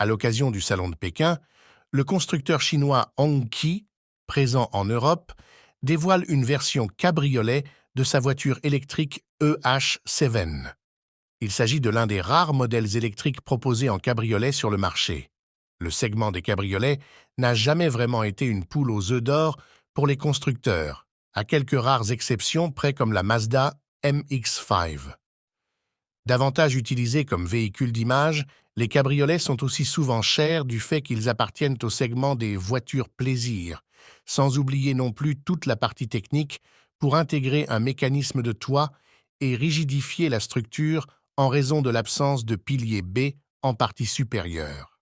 À l'occasion du Salon de Pékin, le constructeur chinois Hongqi, présent en Europe, dévoile une version cabriolet de sa voiture électrique EH7. Il s'agit de l'un des rares modèles électriques proposés en cabriolet sur le marché. Le segment des cabriolets n'a jamais vraiment été une poule aux œufs d'or pour les constructeurs, à quelques rares exceptions près comme la Mazda MX-5. Davantage utilisés comme véhicules d'image, les cabriolets sont aussi souvent chers du fait qu'ils appartiennent au segment des voitures plaisir, sans oublier non plus toute la partie technique pour intégrer un mécanisme de toit et rigidifier la structure en raison de l'absence de piliers B en partie supérieure.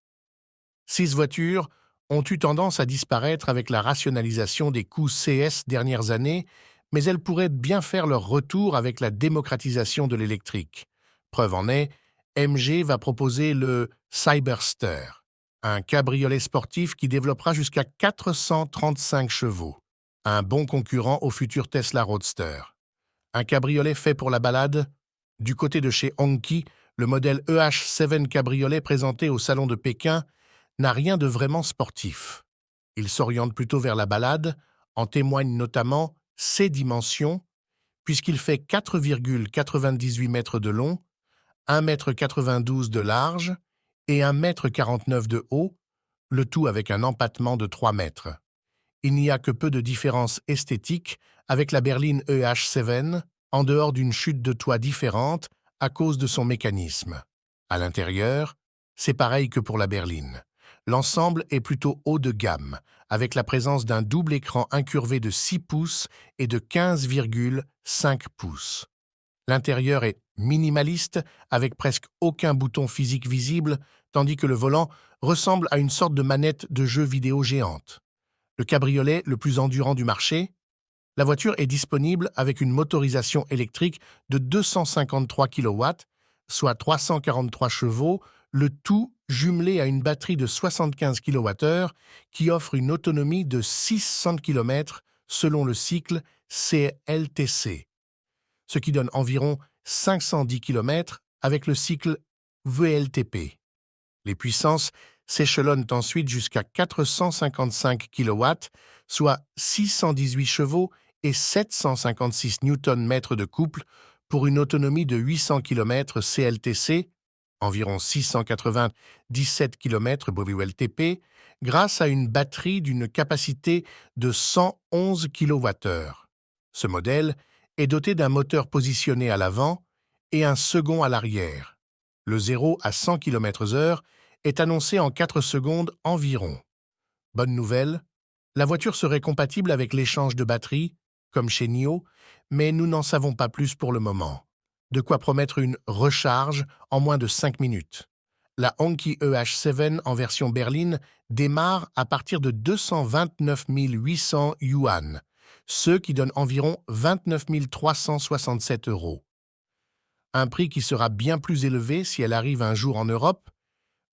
6 voitures ont eu tendance à disparaître avec la rationalisation des coûts CS dernières années, mais elles pourraient bien faire leur retour avec la démocratisation de l'électrique. Preuve en est, MG va proposer le Cyberster, un cabriolet sportif qui développera jusqu'à 435 chevaux, un bon concurrent au futur Tesla Roadster. Un cabriolet fait pour la balade? Du côté de chez Hongqi, le modèle EH7 cabriolet présenté au Salon de Pékin n'a rien de vraiment sportif. Il s'oriente plutôt vers la balade, en témoignent notamment ses dimensions, puisqu'il fait 4,98 mètres de long, 1,92 m de large et 1,49 m de haut, le tout avec un empattement de 3 mètres. Il n'y a que peu de différences esthétiques avec la berline EH7, en dehors d'une chute de toit différente à cause de son mécanisme. À l'intérieur, c'est pareil que pour la berline. L'ensemble est plutôt haut de gamme, avec la présence d'un double écran incurvé de 6 pouces et de 15,5 pouces. L'intérieur est minimaliste, avec presque aucun bouton physique visible, tandis que le volant ressemble à une sorte de manette de jeu vidéo géante. Le cabriolet le plus endurant du marché? La voiture est disponible avec une motorisation électrique de 253 kW, soit 343 chevaux, le tout jumelé à une batterie de 75 kWh qui offre une autonomie de 600 km selon le cycle CLTC, ce qui donne environ 510 km avec le cycle VLTP. Les puissances s'échelonnent ensuite jusqu'à 455 kW, soit 618 chevaux et 756 Nm de couple pour une autonomie de 800 km CLTC, environ 697 km WLTP, grâce à une batterie d'une capacité de 111 kWh. Ce modèle est doté d'un moteur positionné à l'avant et un second à l'arrière. Le 0 à 100 km/h est annoncé en 4 secondes environ. Bonne nouvelle, la voiture serait compatible avec l'échange de batterie, comme chez NIO, mais nous n'en savons pas plus pour le moment. De quoi promettre une recharge en moins de 5 minutes. La Hongqi EH7 en version berline démarre à partir de 229 800 yuan, ce qui donne environ 29 367 €. Un prix qui sera bien plus élevé si elle arrive un jour en Europe,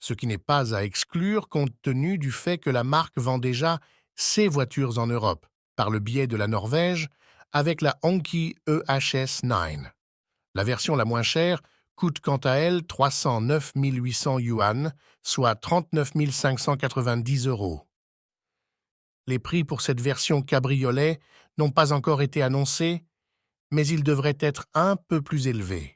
ce qui n'est pas à exclure compte tenu du fait que la marque vend déjà ses voitures en Europe, par le biais de la Norvège, avec la Hongqi EHS9. La version la moins chère coûte quant à elle 309 800 yuan, soit 39 590 €. Les prix pour cette version cabriolet n'ont pas encore été annoncés, mais ils devraient être un peu plus élevés.